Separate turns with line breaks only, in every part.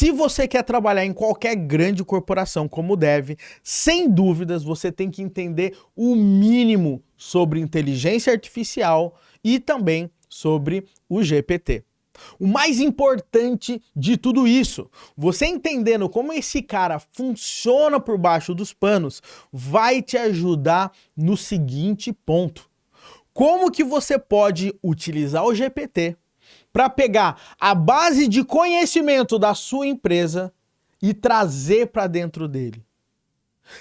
Se você quer trabalhar em qualquer grande corporação como deve, sem dúvidas você tem que entender o mínimo sobre inteligência artificial e também sobre o GPT. O mais importante de tudo isso, você entendendo como esse cara funciona por baixo dos panos, vai te ajudar no seguinte ponto. Como que você pode utilizar o GPT para pegar a base de conhecimento da sua empresa e trazer para dentro dele?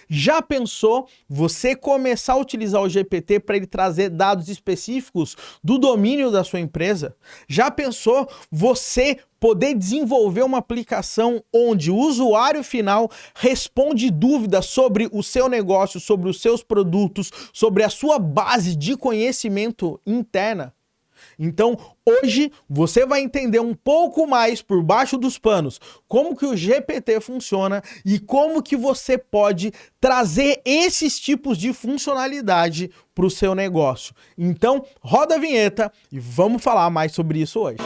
Já pensou você começar a utilizar o GPT para ele trazer dados específicos do domínio da sua empresa? Já pensou você poder desenvolver uma aplicação onde o usuário final responde dúvidas sobre o seu negócio, sobre os seus produtos, sobre a sua base de conhecimento interna? Então, hoje você vai entender um pouco mais por baixo dos panos como que o GPT funciona e como que você pode trazer esses tipos de funcionalidade para o seu negócio. Então, roda a vinheta e vamos falar mais sobre isso hoje.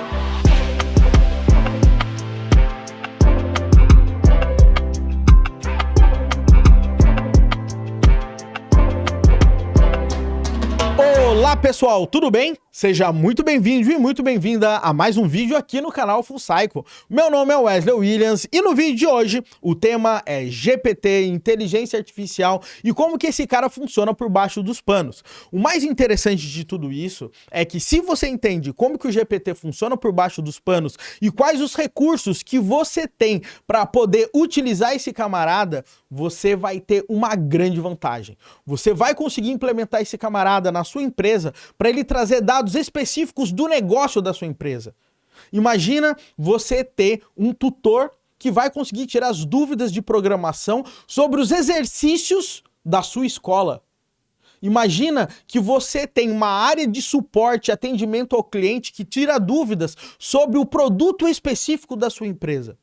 Olá pessoal, tudo bem? Seja muito bem-vindo e muito bem-vinda a mais um vídeo aqui no canal Full Cycle. Meu nome é Wesley Williams e no vídeo de hoje o tema é GPT, inteligência artificial e como que esse cara funciona por baixo dos panos. O mais interessante de tudo isso é que se você entende como que o GPT funciona por baixo dos panos e quais os recursos que você tem para poder utilizar esse camarada, você vai ter uma grande vantagem. Você vai conseguir implementar esse camarada na sua empresa para ele trazer dados específicos do negócio da sua empresa. Imagina você ter um tutor que vai conseguir tirar as dúvidas de programação sobre os exercícios da sua escola. Imagina que você tem uma área de suporte, atendimento ao cliente que tira dúvidas sobre o produto específico da sua empresa.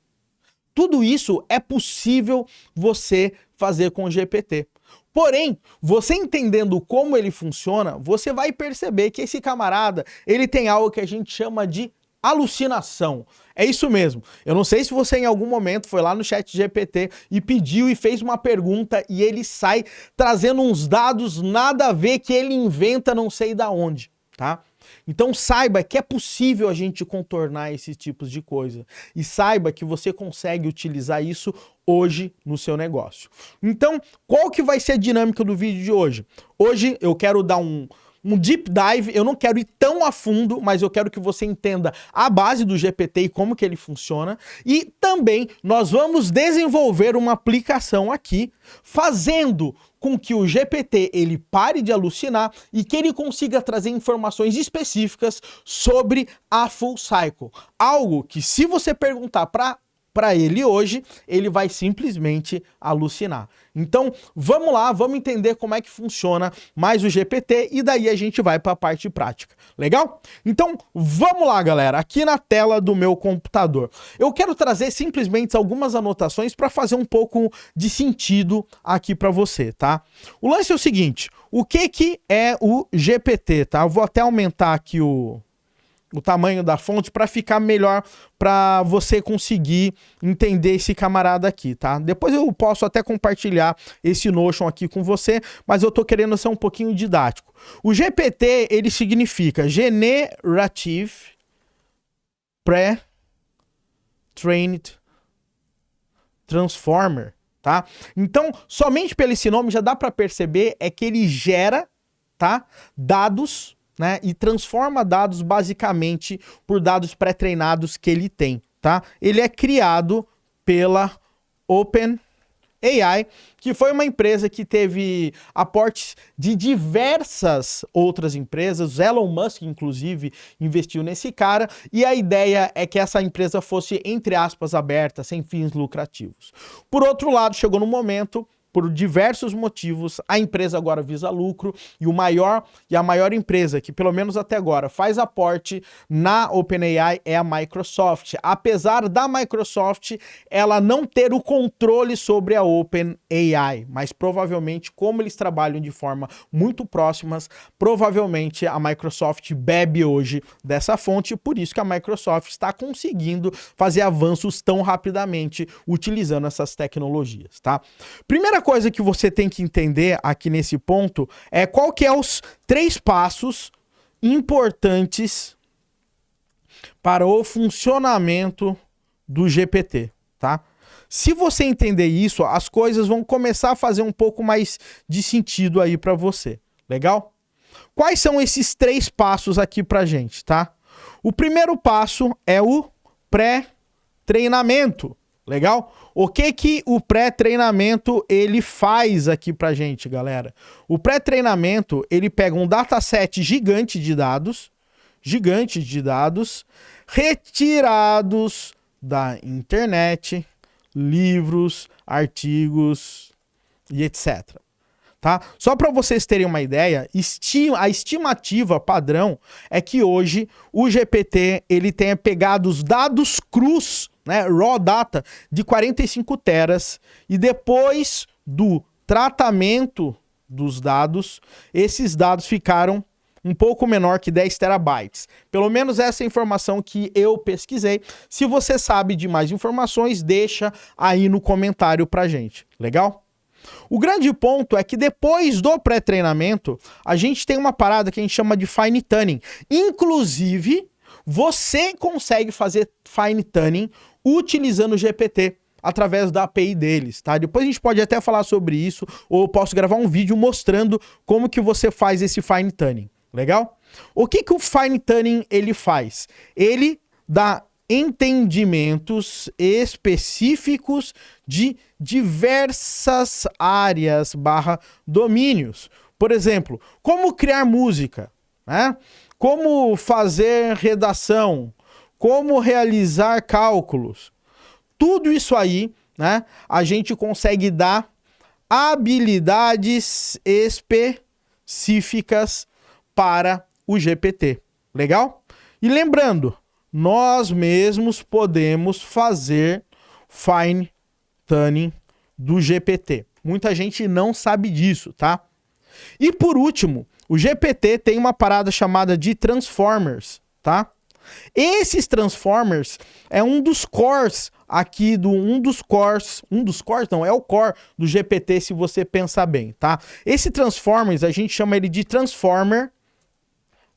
Tudo isso é possível você fazer com o GPT. Porém, você entendendo como ele funciona, você vai perceber que esse camarada, ele tem algo que a gente chama de alucinação. É isso mesmo. Eu não sei se você em algum momento foi lá no ChatGPT e pediu e fez uma pergunta e ele sai trazendo uns dados nada a ver que ele inventa não sei da onde, tá? Então saiba que é possível a gente contornar esses tipos de coisa e saiba que você consegue utilizar isso hoje no seu negócio. Então, qual que vai ser a dinâmica do vídeo de hoje? Hoje eu quero dar um deep dive, eu não quero ir tão a fundo, mas eu quero que você entenda a base do GPT e como que ele funciona. E também nós vamos desenvolver uma aplicação aqui, fazendo com que o GPT ele pare de alucinar e que ele consiga trazer informações específicas sobre a Full Cycle. Algo que se você perguntar para ele hoje, ele vai simplesmente alucinar. Então, vamos lá, vamos entender como é que funciona mais o GPT e daí a gente vai para a parte prática. Legal? Então, vamos lá, galera, aqui na tela do meu computador. Eu quero trazer simplesmente algumas anotações para fazer um pouco de sentido aqui para você, tá? O lance é o seguinte, o que é o GPT, tá? Eu vou até aumentar aqui o tamanho da fonte para ficar melhor para você conseguir entender esse camarada aqui, tá? Depois eu posso até compartilhar esse Notion aqui com você, mas eu tô querendo ser um pouquinho didático. O GPT, ele significa Generative Pre-trained Transformer, tá? Então, somente pelo esse nome já dá para perceber é que ele gera, tá, dados, né, e transforma dados basicamente por dados pré-treinados que ele tem, tá? Ele é criado pela OpenAI, que foi uma empresa que teve aportes de diversas outras empresas. Elon Musk, inclusive, investiu nesse cara, e a ideia é que essa empresa fosse, entre aspas, aberta, sem fins lucrativos. Por outro lado, chegou no momento por diversos motivos, a empresa agora visa lucro e a maior empresa que, pelo menos até agora, faz aporte na OpenAI é a Microsoft. Apesar da Microsoft ela não ter o controle sobre a OpenAI, mas provavelmente, como eles trabalham de forma muito próximas, provavelmente a Microsoft bebe hoje dessa fonte, por isso que a Microsoft está conseguindo fazer avanços tão rapidamente utilizando essas tecnologias, tá? Primeira coisa que você tem que entender aqui nesse ponto é qual que é os 3 passos importantes para o funcionamento do GPT, tá? Se você entender isso, as coisas vão começar a fazer um pouco mais de sentido aí para você, legal? Quais são esses 3 passos aqui pra gente, tá? O primeiro passo é o pré-treinamento, legal? O que o pré-treinamento ele faz aqui pra gente, galera? O pré-treinamento, ele pega um dataset gigante de dados, retirados da internet, livros, artigos e etc. Tá? Só para vocês terem uma ideia, a estimativa padrão é que hoje o GPT ele tenha pegado os dados crus, né, raw data, de 45 teras e depois do tratamento dos dados, esses dados ficaram um pouco menor que 10 terabytes. Pelo menos essa é a informação que eu pesquisei. Se você sabe de mais informações, deixa aí no comentário pra gente. Legal? O grande ponto é que depois do pré-treinamento, a gente tem uma parada que a gente chama de fine tuning. Inclusive, você consegue fazer fine tuning utilizando o GPT através da API deles, tá? Depois a gente pode até falar sobre isso, ou eu posso gravar um vídeo mostrando como que você faz esse fine tuning. Legal? O que o fine tuning ele faz? Ele dá entendimentos específicos de diversas áreas / domínios. Por exemplo, como criar música, né? Como fazer redação, como realizar cálculos. Tudo isso aí, né? A gente consegue dar habilidades específicas para o GPT. Legal? E lembrando, nós mesmos podemos fazer fine tuning do GPT. Muita gente não sabe disso, tá? E por último, o GPT tem uma parada chamada de transformers, tá? Esses transformers é um dos cores aqui é o core do GPT, se você pensar bem, tá? Esse transformers a gente chama ele de transformer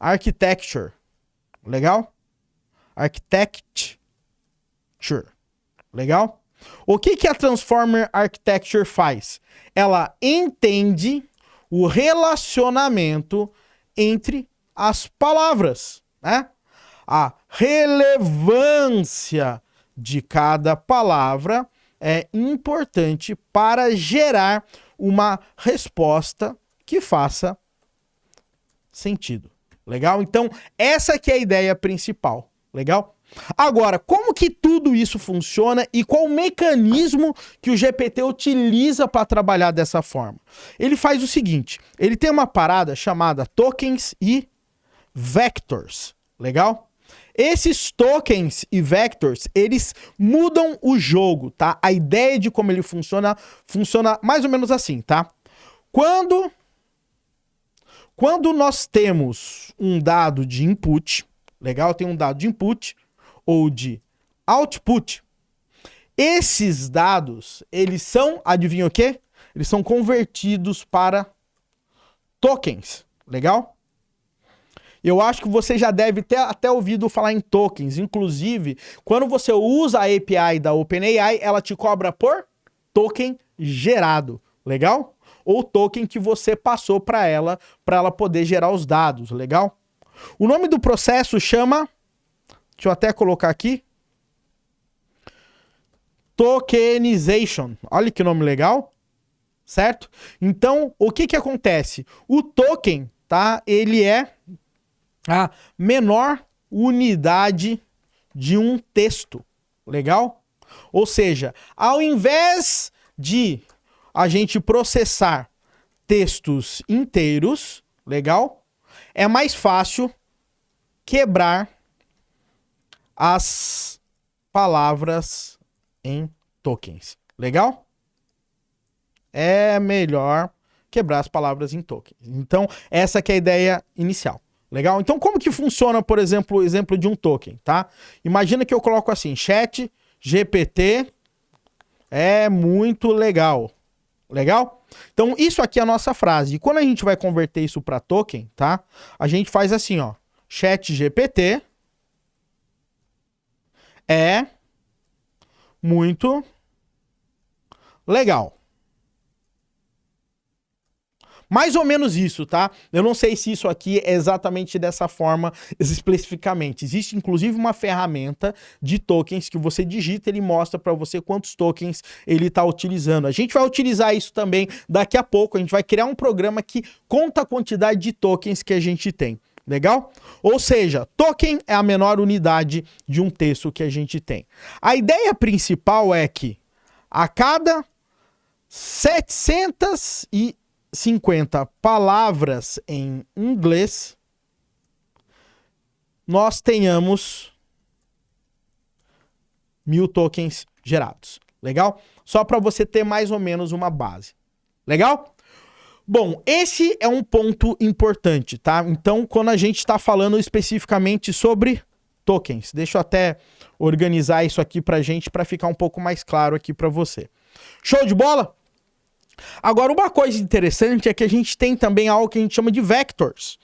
architecture. Legal? Architecture. Legal? O que a Transformer Architecture faz? Ela entende o relacionamento entre as palavras, né? A relevância de cada palavra é importante para gerar uma resposta que faça sentido. Legal? Então, essa que é a ideia principal. Legal? Agora, como que tudo isso funciona e qual o mecanismo que o GPT utiliza para trabalhar dessa forma? Ele faz o seguinte, ele tem uma parada chamada tokens e vectors. Legal? Esses tokens e vectors, eles mudam o jogo, tá? A ideia de como ele funciona mais ou menos assim, tá? Quando nós temos um dado de input, legal? Tem um dado de input ou de output. Esses dados, eles são, adivinha o quê? Eles são convertidos para tokens, legal? Eu acho que você já deve ter até ouvido falar em tokens. Inclusive, quando você usa a API da OpenAI, ela te cobra por token gerado, legal? Ou token que você passou para ela poder gerar os dados, legal? O nome do processo chama, deixa eu até colocar aqui, tokenization. Olha que nome legal, certo? Então, o que acontece? O token, tá? Ele é a menor unidade de um texto, legal? Ou seja, ao invés a gente processar textos inteiros, legal? É mais fácil quebrar as palavras em tokens, legal? É melhor quebrar as palavras em tokens. Então, essa que é a ideia inicial. Legal? Então, como que funciona, por exemplo, o exemplo de um token, tá? Imagina que eu coloco assim, chat GPT é muito legal. Legal? Então, isso aqui é a nossa frase. E quando a gente vai converter isso para token, tá? A gente faz assim, ó. Chat GPT é muito legal. Mais ou menos isso, tá? Eu não sei se isso aqui é exatamente dessa forma, especificamente. Existe, inclusive, uma ferramenta de tokens que você digita, ele mostra para você quantos tokens ele está utilizando. A gente vai utilizar isso também daqui a pouco. A gente vai criar um programa que conta a quantidade de tokens que a gente tem. Legal? Ou seja, token é a menor unidade de um texto que a gente tem. A ideia principal é que a cada 750 palavras em inglês, nós tenhamos 1000 tokens gerados. Legal? Só para você ter mais ou menos uma base. Legal? Bom, esse é um ponto importante, tá? Então, quando a gente está falando especificamente sobre tokens, deixa eu até organizar isso aqui pra gente, para ficar um pouco mais claro aqui para você. Show de bola? Agora, uma coisa interessante é que a gente tem também algo que a gente chama de vectors.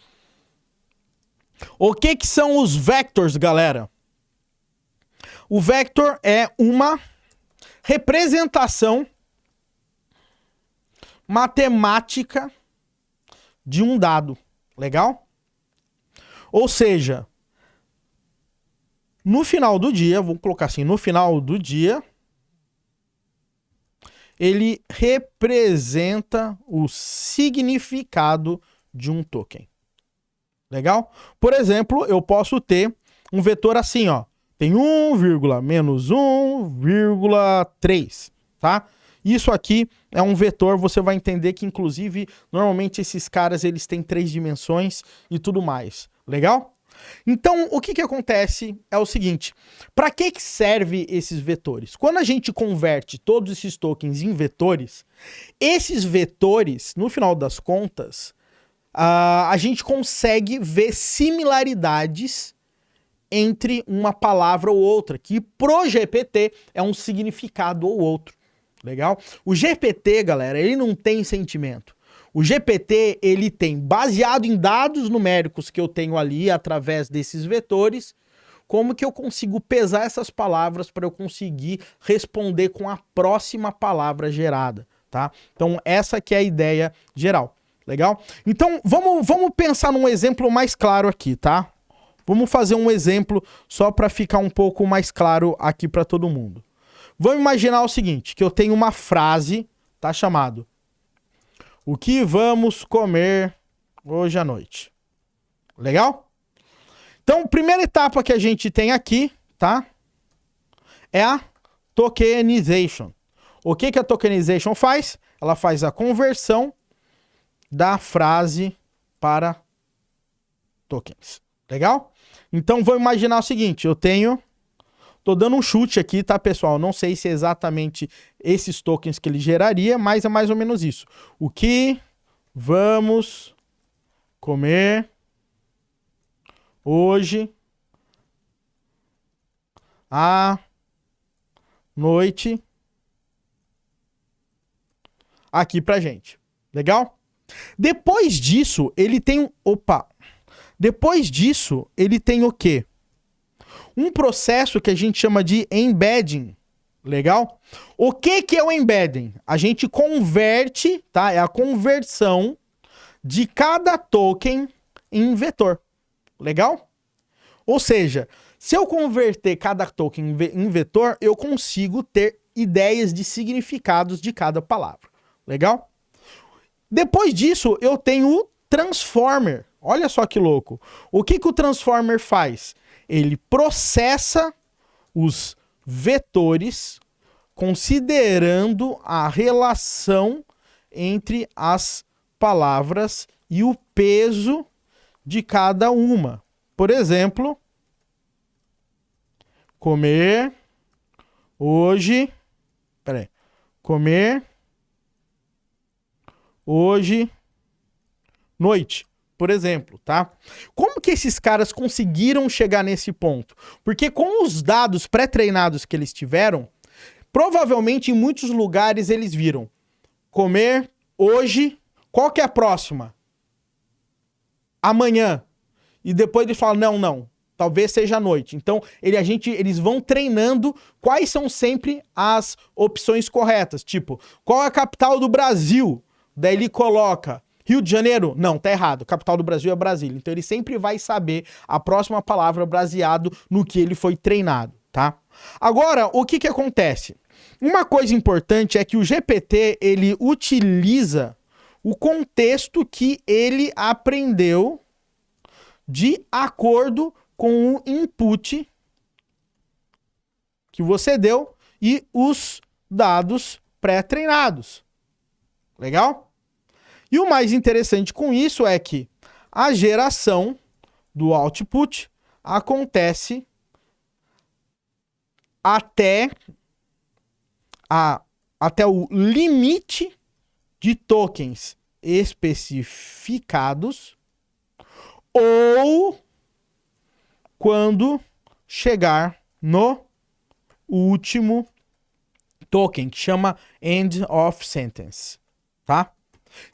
O que que são os vectors, galera? O vector é uma representação matemática de um dado. Legal? Ou seja, no final do dia, vou colocar assim, no final do dia, ele representa o significado de um token. Legal? Por exemplo, eu posso ter um vetor assim, ó. Tem 1, menos 1,3, tá? Isso aqui é um vetor, você vai entender que, inclusive, normalmente esses caras, eles têm 3 dimensões e tudo mais. Legal? Então, o que acontece é o seguinte, para que serve esses vetores? Quando a gente converte todos esses tokens em vetores, esses vetores, no final das contas, a gente consegue ver similaridades entre uma palavra ou outra, que pro GPT é um significado ou outro. Legal? O GPT, galera, ele não tem sentimento. O GPT, ele tem, baseado em dados numéricos que eu tenho ali, através desses vetores, como que eu consigo pesar essas palavras para eu conseguir responder com a próxima palavra gerada, tá? Então, essa que é a ideia geral. Legal? Então, vamos pensar num exemplo mais claro aqui, tá? Vamos fazer um exemplo só para ficar um pouco mais claro aqui para todo mundo. Vamos imaginar o seguinte, que eu tenho uma frase, tá, chamado o que vamos comer hoje à noite. Legal? Então, primeira etapa que a gente tem aqui, tá, é a tokenization. O que a tokenization faz? Ela faz a conversão da frase para tokens. Legal? Então, vou imaginar o seguinte, eu tenho... Tô dando um chute aqui, tá, pessoal? Não sei se é exatamente esses tokens que ele geraria, mas é mais ou menos isso. O que vamos comer hoje à noite aqui pra gente. Legal? Depois disso, ele tem... Depois disso, ele tem o quê? Um processo que a gente chama de embedding. Legal? O que é o embedding? A gente converte, tá? É a conversão de cada token em vetor. Legal? Ou seja, se eu converter cada token em vetor, eu consigo ter ideias de significados de cada palavra. Legal? Depois disso, eu tenho o transformer. Olha só que louco. O que o transformer faz? Ele processa os vetores considerando a relação entre as palavras e o peso de cada uma. Por exemplo, comer hoje. Peraí. Comer hoje noite, por exemplo, tá? Como que esses caras conseguiram chegar nesse ponto? Porque com os dados pré-treinados que eles tiveram, provavelmente em muitos lugares eles viram comer hoje, qual que é a próxima? Amanhã. E depois ele fala, não, talvez seja à noite. Então, eles vão treinando quais são sempre as opções corretas. Tipo, qual é a capital do Brasil? Daí ele coloca Rio de Janeiro? Não, tá errado. Capital do Brasil é Brasília. Então ele sempre vai saber a próxima palavra baseado no que ele foi treinado, tá? Agora, o que acontece? Uma coisa importante é que o GPT, ele utiliza o contexto que ele aprendeu de acordo com o input que você deu e os dados pré-treinados. Legal? E o mais interessante com isso é que a geração do output acontece até o limite de tokens especificados ou quando chegar no último token, que chama end of sentence, tá?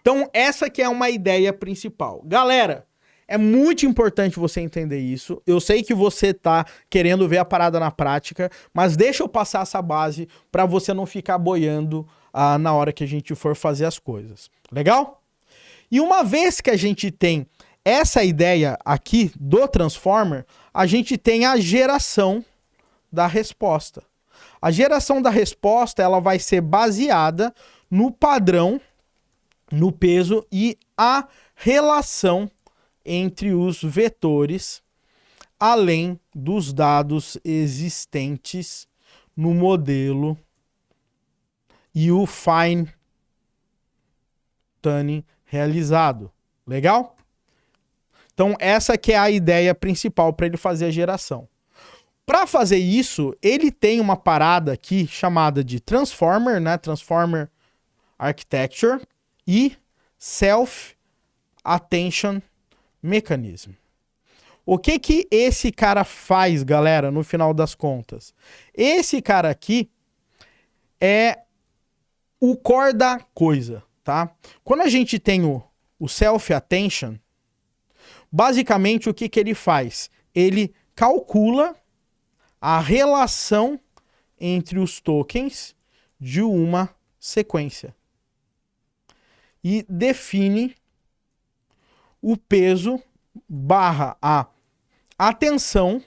Então, essa que é uma ideia principal. Galera, é muito importante você entender isso. Eu sei que você tá querendo ver a parada na prática, mas deixa eu passar essa base para você não ficar boiando na hora que a gente for fazer as coisas. Legal? E uma vez que a gente tem essa ideia aqui do Transformer, a gente tem a geração da resposta. A geração da resposta, ela vai ser baseada no padrão, no peso e a relação entre os vetores, além dos dados existentes no modelo e o fine tuning realizado. Legal? Então essa que é a ideia principal para ele fazer a geração. Para fazer isso, ele tem uma parada aqui chamada de Transformer, né? Transformer Architecture e Self-Attention Mechanism. O que esse cara faz, galera, no final das contas? Esse cara aqui é o core da coisa, tá? Quando a gente tem o Self-Attention, basicamente o que ele faz? Ele calcula a relação entre os tokens de uma sequência e define o peso barra a atenção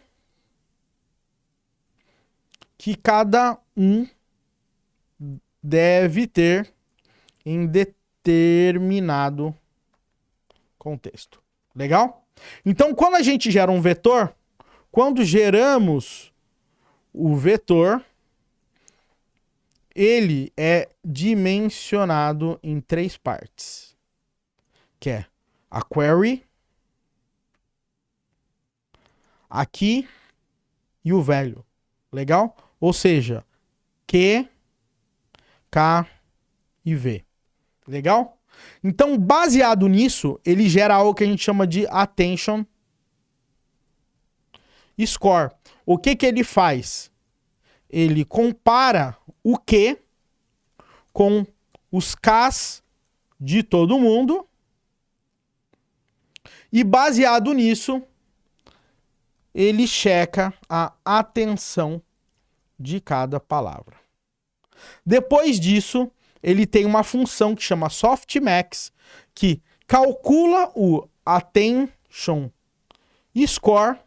que cada um deve ter em determinado contexto. Legal? Então, quando a gente gera um vetor, quando geramos o vetor, ele é dimensionado em 3 partes, que é a query, aqui e o value. Legal? Ou seja, Q, K e V. Legal? Então, baseado nisso, ele gera algo que a gente chama de attention score. O que ele faz? Ele compara o Q com os Ks de todo mundo e, baseado nisso, ele checa a atenção de cada palavra. Depois disso, ele tem uma função que chama softmax, que calcula o attention score,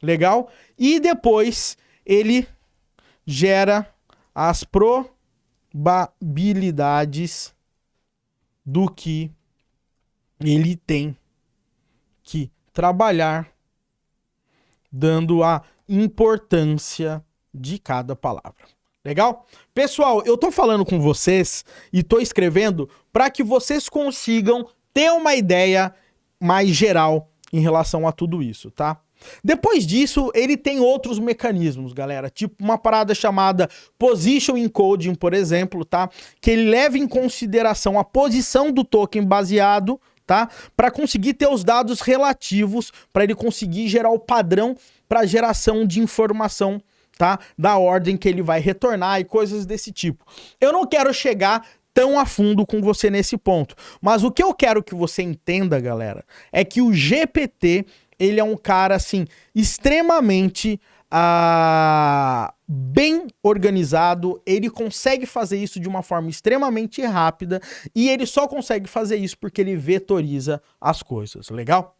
legal? E depois ele gera as probabilidades do que ele tem que trabalhar, dando a importância de cada palavra. Legal? Pessoal, eu tô falando com vocês e tô escrevendo para que vocês consigam ter uma ideia mais geral em relação a tudo isso, tá? Depois disso, ele tem outros mecanismos, galera, tipo uma parada chamada Position Encoding, por exemplo, tá? Que ele leva em consideração a posição do token baseado, tá? Para conseguir ter os dados relativos, para ele conseguir gerar o padrão para geração de informação, tá? Da ordem que ele vai retornar e coisas desse tipo. Eu não quero chegar tão a fundo com você nesse ponto, mas o que eu quero que você entenda, galera, é que o GPT, ele é um cara, assim, extremamente bem organizado, ele consegue fazer isso de uma forma extremamente rápida e ele só consegue fazer isso porque ele vetoriza as coisas, legal?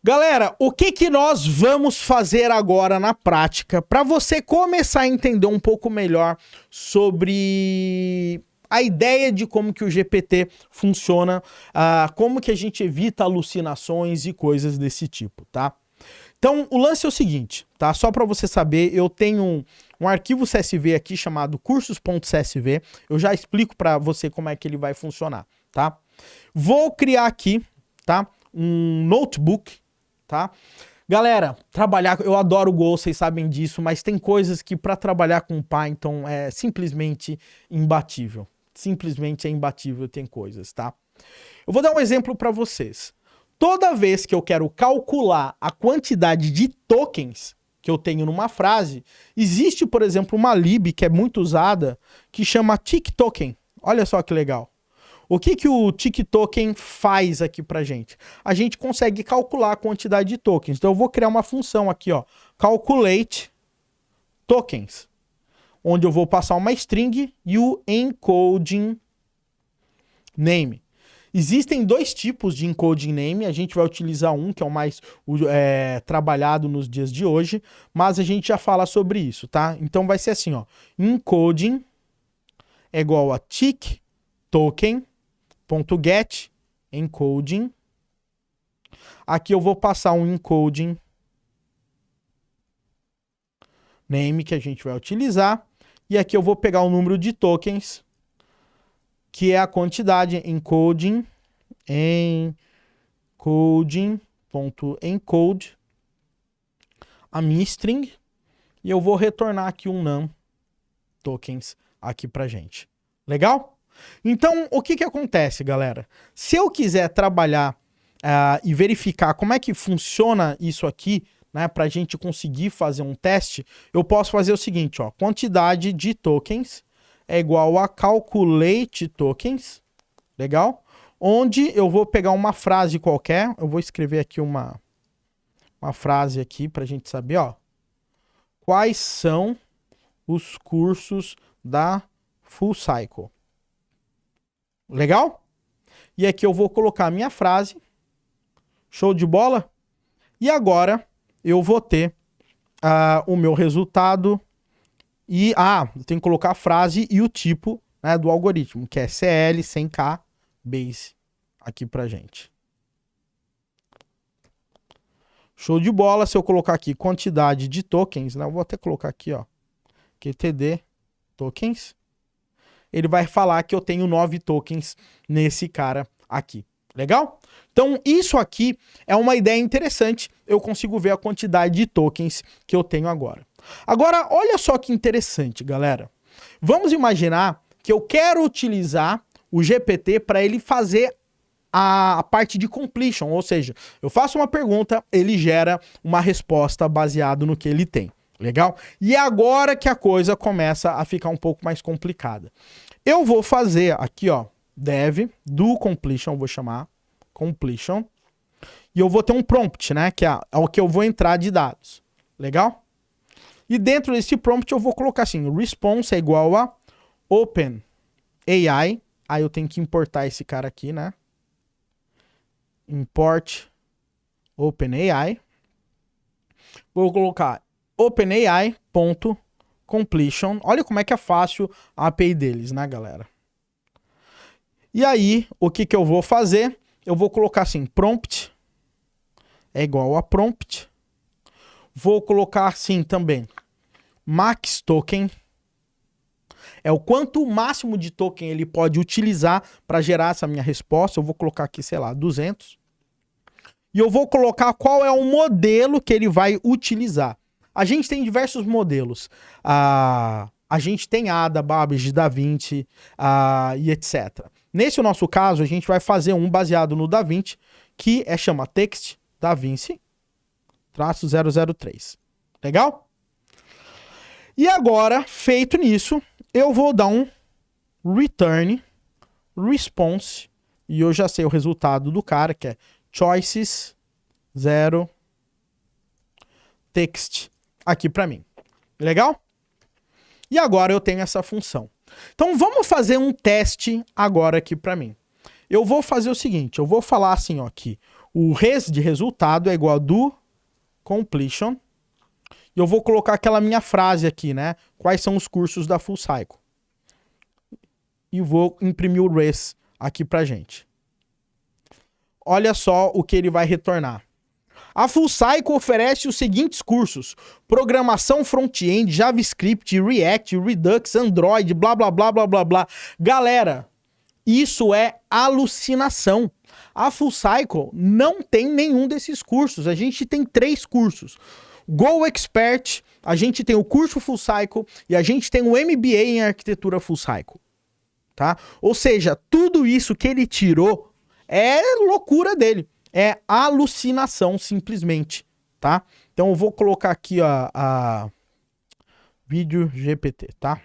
Galera, o que nós vamos fazer agora na prática para você começar a entender um pouco melhor sobre a ideia de como que o GPT funciona, como que a gente evita alucinações e coisas desse tipo, tá? Então, o lance é o seguinte, tá? Só para você saber, eu tenho um arquivo CSV aqui chamado cursos.csv, eu já explico para você como é que ele vai funcionar, tá? Vou criar aqui, tá? Um notebook, tá? Galera, eu adoro o Go, vocês sabem disso, mas tem coisas que para trabalhar com Python é simplesmente imbatível. Simplesmente é imbatível, tem coisas, tá? Eu vou dar um exemplo para vocês. Toda vez que eu quero calcular a quantidade de tokens que eu tenho numa frase, existe, por exemplo, uma lib que é muito usada, que chama tickToken. Olha só que legal. O que o tickToken faz aqui pra gente? A gente consegue calcular a quantidade de tokens. Então eu vou criar uma função aqui, ó, calculate tokens, onde eu vou passar uma string e o encoding name. Existem dois tipos de encoding name, a gente vai utilizar um que é o mais trabalhado nos dias de hoje, mas a gente já fala sobre isso, tá? Então vai ser assim, ó, encoding é igual a tickToken.get encoding. Aqui eu vou passar um encoding name que a gente vai utilizar, e aqui eu vou pegar o número de tokens, que é a quantidade encoding.encode, a minha string, e eu vou retornar aqui um num tokens aqui pra gente. Legal? Então, o que acontece, galera? Se eu quiser trabalhar e verificar como é que funciona isso aqui, né, pra gente conseguir fazer um teste, eu posso fazer o seguinte, ó, quantidade de tokens é igual a calculate tokens, legal? Onde eu vou pegar uma frase qualquer, eu vou escrever aqui uma frase aqui pra gente saber, ó, quais são os cursos da Full Cycle. Legal? E aqui eu vou colocar a minha frase, show de bola? E agora eu vou ter o meu resultado. E, eu tenho que colocar a frase e o tipo, né, do algoritmo, que é CL 100K base aqui pra gente. Show de bola. Se eu colocar aqui quantidade de tokens, né, eu vou até colocar aqui, ó, QTD tokens, ele vai falar que eu tenho 9 tokens nesse cara aqui. Legal? Então, isso aqui é uma ideia interessante. Eu consigo ver a quantidade de tokens que eu tenho agora. Agora, olha só que interessante, galera. Vamos imaginar que eu quero utilizar o GPT para ele fazer a parte de completion, ou seja, eu faço uma pergunta, ele gera uma resposta baseado no que ele tem. Legal? E é agora que a coisa começa a ficar um pouco mais complicada. Eu vou fazer aqui, ó, dev do completion, vou chamar completion, e eu vou ter um prompt, né, que é o que eu vou entrar de dados. Legal? E dentro desse prompt eu vou colocar assim, response é igual a open AI, aí eu tenho que importar esse cara aqui, né? Import OpenAI. Vou colocar OpenAI.completion. Olha como é que é fácil a API deles, né, galera? E aí, o que eu vou fazer? Eu vou colocar assim, prompt é igual a prompt. Vou colocar assim também, max token É o quanto máximo de token ele pode utilizar para gerar essa minha resposta. Eu vou colocar aqui, sei lá, 200. E eu vou colocar qual é o modelo que ele vai utilizar. A gente tem diversos modelos. A gente tem Ada, Babbage, DaVinci e etc. Nesse nosso caso, a gente vai fazer um baseado no DaVinci, que chama Text DaVinci -003. Legal? E agora, feito nisso, eu vou dar um return response e eu já sei o resultado do cara, que é choices 0 text aqui para mim. Legal? E agora eu tenho essa função. Então vamos fazer um teste agora aqui para mim. Eu vou fazer o seguinte, eu vou falar assim, ó, que o res de resultado é igual a do completion. E eu vou colocar aquela minha frase aqui, né? Quais são os cursos da Full Cycle? E vou imprimir o res aqui pra gente. Olha só o que ele vai retornar. A Full Cycle oferece os seguintes cursos: programação front-end, JavaScript, React, Redux, Android, blá, blá, blá, blá, blá, blá. Galera, isso é alucinação. A Full Cycle não tem nenhum desses cursos. A gente tem 3 cursos. Go Expert, a gente tem o curso Full Cycle e a gente tem o MBA em arquitetura Full Cycle, tá? Ou seja, tudo isso que ele tirou é loucura dele, é alucinação simplesmente, tá? Então eu vou colocar aqui a vídeo GPT, tá?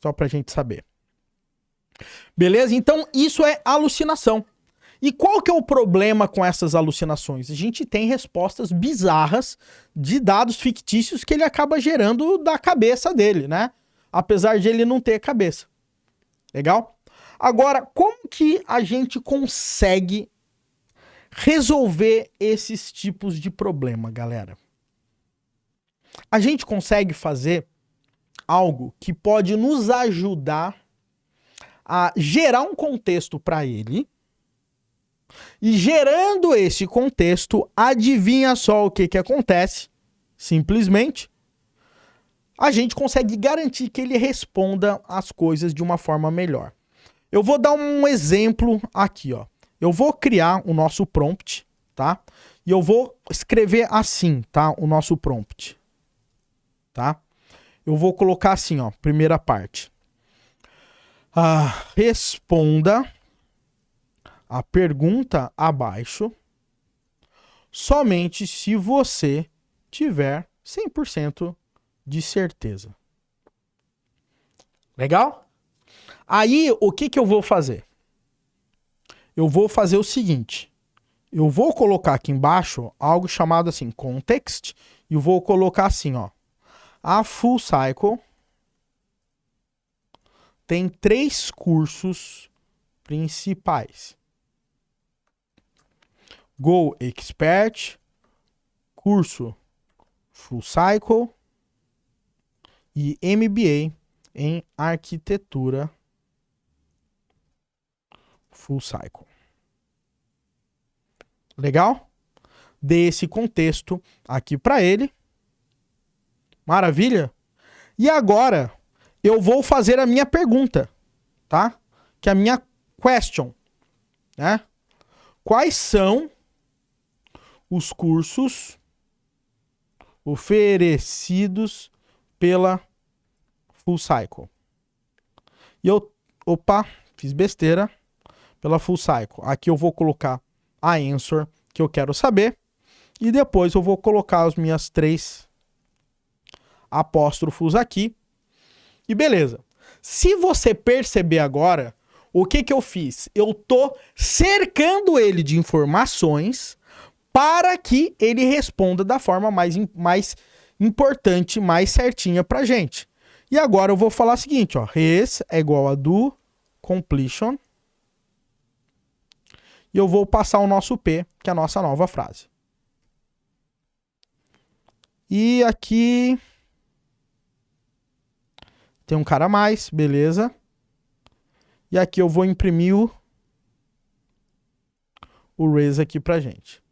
Só pra gente saber. Beleza? Então isso é alucinação. E qual que é o problema com essas alucinações? A gente tem respostas bizarras de dados fictícios que ele acaba gerando da cabeça dele, né? Apesar de ele não ter cabeça. Legal? Agora, como que a gente consegue resolver esses tipos de problema, galera? A gente consegue fazer algo que pode nos ajudar a gerar um contexto para ele. E gerando esse contexto, adivinha só o que acontece? Simplesmente, a gente consegue garantir que ele responda as coisas de uma forma melhor. Eu vou dar um exemplo aqui, ó. Eu vou criar o nosso prompt, tá? E eu vou escrever assim, tá? O nosso prompt, tá? Eu vou colocar assim, ó, primeira parte. Responda a pergunta abaixo somente se você tiver 100% de certeza. Legal? Aí, o que eu vou fazer? Eu vou fazer o seguinte. Eu vou colocar aqui embaixo algo chamado assim, context, e vou colocar assim, ó. A Full Cycle tem 3 cursos principais. Go Expert, curso Full Cycle e MBA em arquitetura Full Cycle. Legal? Dê esse contexto aqui para ele. Maravilha? E agora eu vou fazer a minha pergunta, tá? Que é a minha question, né? Quais são os cursos oferecidos pela Full Cycle? E eu, fiz besteira, pela Full Cycle. Aqui eu vou colocar a answer que eu quero saber e depois eu vou colocar as minhas 3 apóstrofos aqui e beleza. Se você perceber agora, o que eu fiz? Eu tô cercando ele de informações para que ele responda da forma mais importante, mais certinha pra gente. E agora eu vou falar o seguinte, ó, res é igual a do completion e eu vou passar o nosso P, que é a nossa nova frase. E aqui tem um cara a mais, beleza. E aqui eu vou imprimir o res aqui pra gente.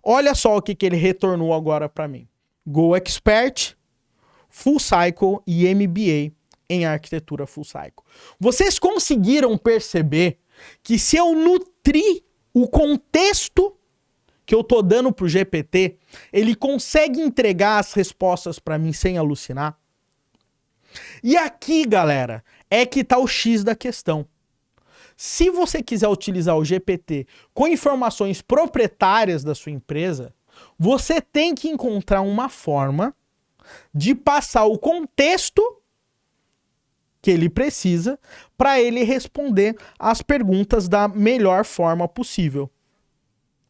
Olha só o que ele retornou agora para mim. Go Expert, Full Cycle e MBA em arquitetura full cycle. Vocês conseguiram perceber que se eu nutrir o contexto que eu tô dando pro GPT, ele consegue entregar as respostas para mim sem alucinar? E aqui, galera, é que tá o X da questão. Se você quiser utilizar o GPT com informações proprietárias da sua empresa, você tem que encontrar uma forma de passar o contexto que ele precisa para ele responder as perguntas da melhor forma possível.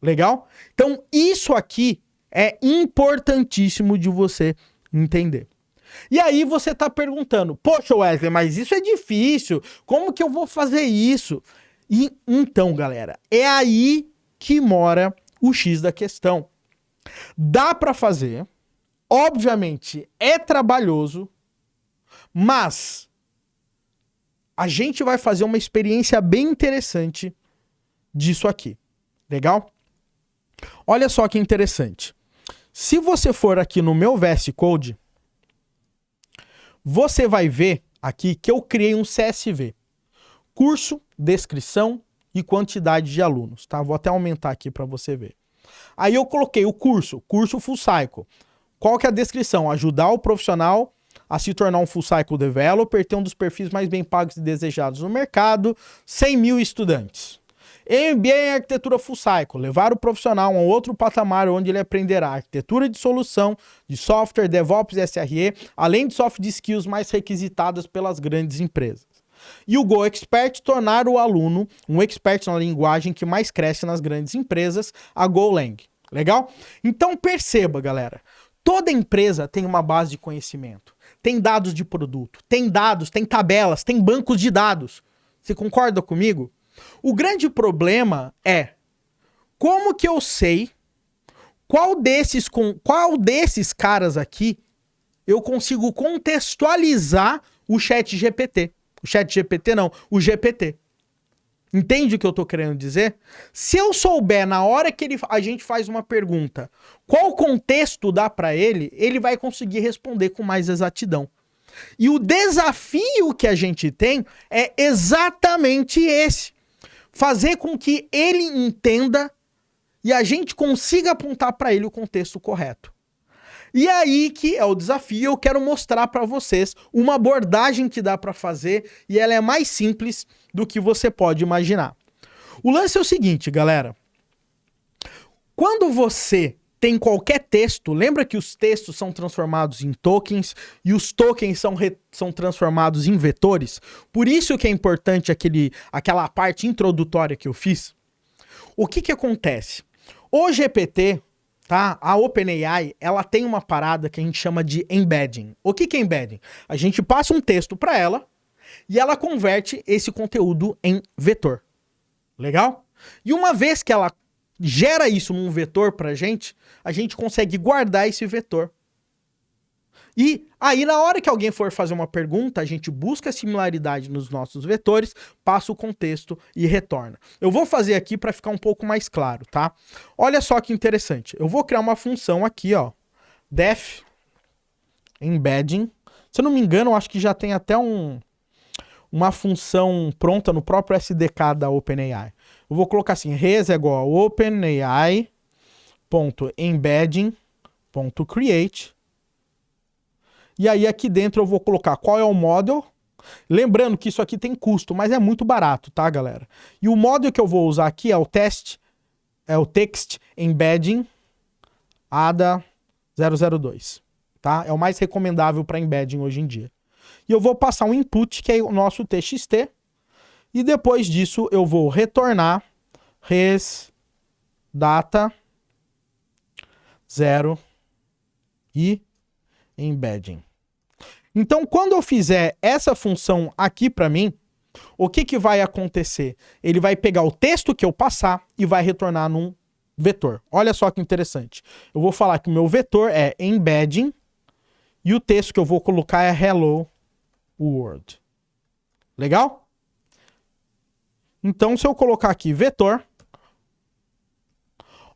Legal? Então, isso aqui é importantíssimo de você entender. E aí você tá perguntando, poxa Wesley, mas isso é difícil, como que eu vou fazer isso? E então, galera, é aí que mora o X da questão. Dá para fazer, obviamente é trabalhoso, mas a gente vai fazer uma experiência bem interessante disso aqui. Legal? Olha só que interessante. Se você for aqui no meu VS Code, você vai ver aqui que eu criei um CSV. Curso, descrição e quantidade de alunos, tá? Vou até aumentar aqui para você ver. Aí eu coloquei o curso full cycle. Qual que é a descrição? Ajudar o profissional a se tornar um full cycle developer, ter um dos perfis mais bem pagos e desejados no mercado, 100 mil estudantes. MBA em arquitetura full cycle, levar o profissional a um outro patamar onde ele aprenderá arquitetura de solução, de software, DevOps e SRE, além de soft skills mais requisitadas pelas grandes empresas. E o Go Expert, tornar o aluno um expert na linguagem que mais cresce nas grandes empresas, a Golang. Legal? Então perceba, galera, toda empresa tem uma base de conhecimento, tem dados de produto, tem dados, tem tabelas, tem bancos de dados. Você concorda comigo? O grande problema é como que eu sei qual desses caras aqui eu consigo contextualizar o ChatGPT. O ChatGPT não, o GPT. Entende o que eu tô querendo dizer? Se eu souber na hora que a gente faz uma pergunta, qual contexto dá para ele, ele vai conseguir responder com mais exatidão. E o desafio que a gente tem é exatamente esse. Fazer com que ele entenda e a gente consiga apontar para ele o contexto correto. E aí que é o desafio, eu quero mostrar para vocês uma abordagem que dá para fazer e ela é mais simples do que você pode imaginar. O lance é o seguinte, galera. Quando você tem qualquer texto, lembra que os textos são transformados em tokens e os tokens são transformados em vetores? Por isso que é importante aquela parte introdutória que eu fiz. O que acontece? O GPT, tá? A OpenAI, ela tem uma parada que a gente chama de embedding. O que é embedding? A gente passa um texto para ela e ela converte esse conteúdo em vetor. Legal? E uma vez que ela gera isso num vetor pra gente, a gente consegue guardar esse vetor. E aí, na hora que alguém for fazer uma pergunta, a gente busca a similaridade nos nossos vetores, passa o contexto e retorna. Eu vou fazer aqui para ficar um pouco mais claro, tá? Olha só que interessante. Eu vou criar uma função aqui, ó. Def embedding. Se eu não me engano, eu acho que já tem até uma função pronta no próprio SDK da OpenAI. Eu vou colocar assim, res é igual a openai.embedding.create. E aí aqui dentro eu vou colocar qual é o model. Lembrando que isso aqui tem custo, mas é muito barato, tá, galera? E o model que eu vou usar aqui é o text embedding ADA 002, tá? É o mais recomendável para embedding hoje em dia. E eu vou passar um input, que é o nosso txt, e depois disso eu vou retornar res data 0 e embedding. Então, quando eu fizer essa função aqui para mim, o que vai acontecer? Ele vai pegar o texto que eu passar e vai retornar num vetor. Olha só que interessante. Eu vou falar que o meu vetor é embedding e o texto que eu vou colocar é hello world. Legal? Então, se eu colocar aqui vetor,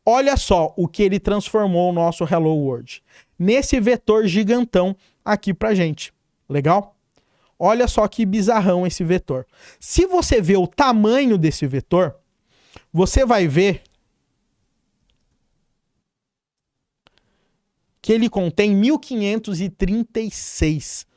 olha só o que ele transformou o nosso hello world. Nesse vetor gigantão aqui pra gente. Legal? Olha só que bizarrão esse vetor. Se você vê o tamanho desse vetor, você vai ver que ele contém 1536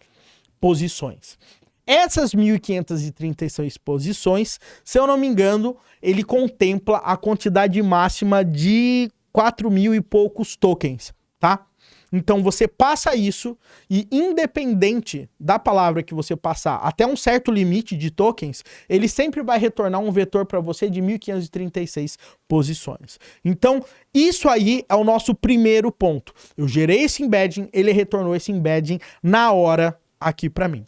posições. Essas 1536 posições, se eu não me engano, ele contempla a quantidade máxima de 4.000 e poucos tokens, tá? Então você passa isso e, independente da palavra que você passar até um certo limite de tokens, ele sempre vai retornar um vetor para você de 1536 posições. Então isso aí é o nosso primeiro ponto. Eu gerei esse embedding, ele retornou esse embedding na hora aqui para mim.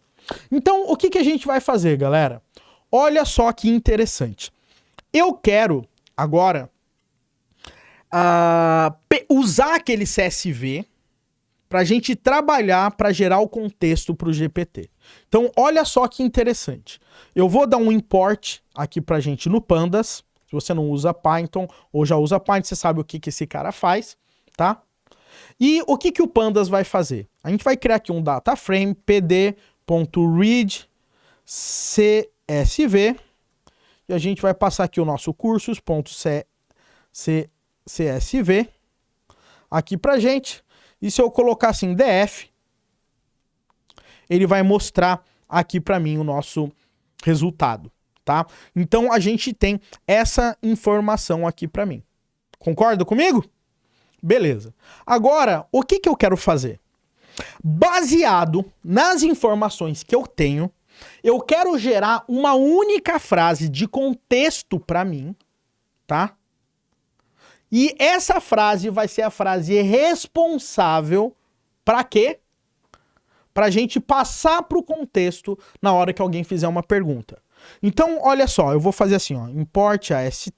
Então o que a gente vai fazer, galera? Olha só que interessante. Eu quero agora usar aquele CSV para a gente trabalhar para gerar o contexto para o GPT. Então, olha só que interessante. Eu vou dar um import aqui para a gente no Pandas. Se você não usa Python ou já usa Python, você sabe o que esse cara faz, tá? E o que o Pandas vai fazer? A gente vai criar aqui um data frame pd.read CSV e a gente vai passar aqui o nosso cursos.csv aqui pra gente. E se eu colocar assim df, ele vai mostrar aqui para mim o nosso resultado, tá? Então a gente tem essa informação aqui para mim. Concorda comigo? Beleza. Agora, o que eu quero fazer? Baseado nas informações que eu tenho, eu quero gerar uma única frase de contexto para mim, tá? E essa frase vai ser a frase responsável para quê? Para a gente passar para o contexto na hora que alguém fizer uma pergunta. Então, olha só, eu vou fazer assim, ó, import ast.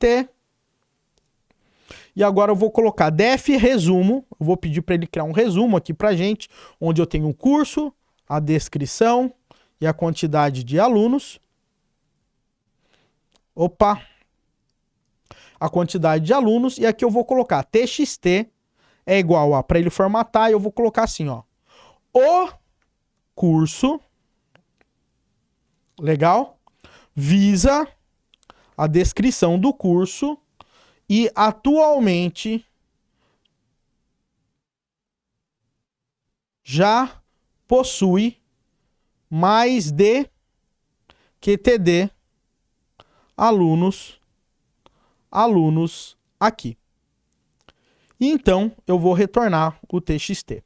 E agora eu vou colocar def resumo. Eu vou pedir para ele criar um resumo aqui para a gente, onde eu tenho o curso, a descrição e a quantidade de alunos. Opa! A quantidade de alunos, e aqui eu vou colocar txt é igual a, para ele formatar, eu vou colocar assim, ó, o curso, legal, visa a descrição do curso e atualmente já possui mais de QTD alunos aqui. E então eu vou retornar o txt.